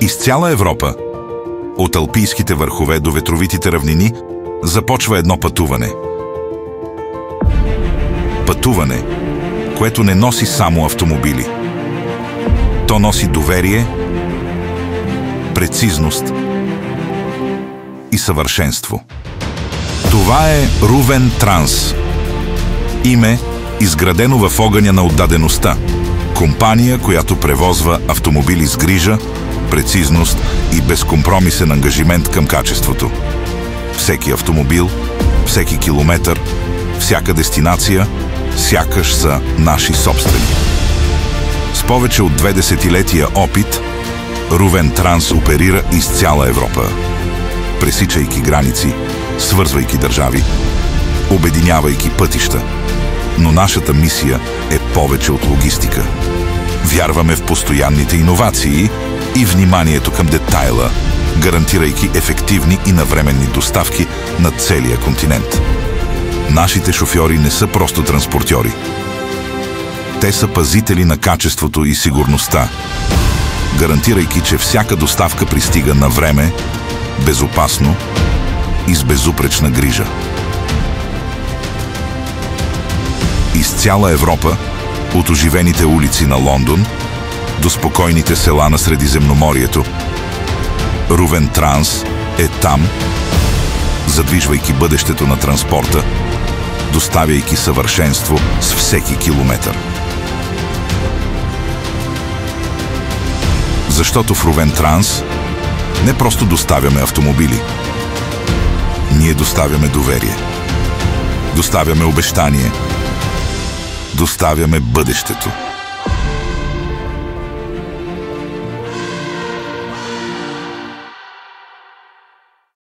Из цяла Европа, от алпийските върхове до ветровитите равнини, започва едно пътуване. Пътуване, което не носи само автомобили. То носи доверие, прецизност и съвършенство. Това е Рувен Транс. Име, изградено в огъня на отдадеността. Компания, която превозва автомобили с грижа, прецизност и безкомпромисен ангажимент към качеството. Всеки автомобил, всеки километър, всяка дестинация, сякаш са наши собствени. С повече от 2 десетилетия опит, Рувен Транс оперира из цяла Европа, пресичайки граници, свързвайки държави, обединявайки пътища. Но нашата мисия е повече от логистика. Вярваме в постоянните иновации и вниманието към детайла, гарантирайки ефективни и навременни доставки на целия континент. Нашите шофьори не са просто транспортьори. Те са пазители на качеството и сигурността, гарантирайки, че всяка доставка пристига на време, безопасно и с безупречна грижа. Из цяла Европа, от оживените улици на Лондон до спокойните села на Средиземноморието, Рувен Транс е там, задвижвайки бъдещето на транспорта, доставяйки съвършенство с всеки километър. Защото в Рувен Транс не просто доставяме автомобили. Ние доставяме доверие. Доставяме обещание. Доставяме бъдещето.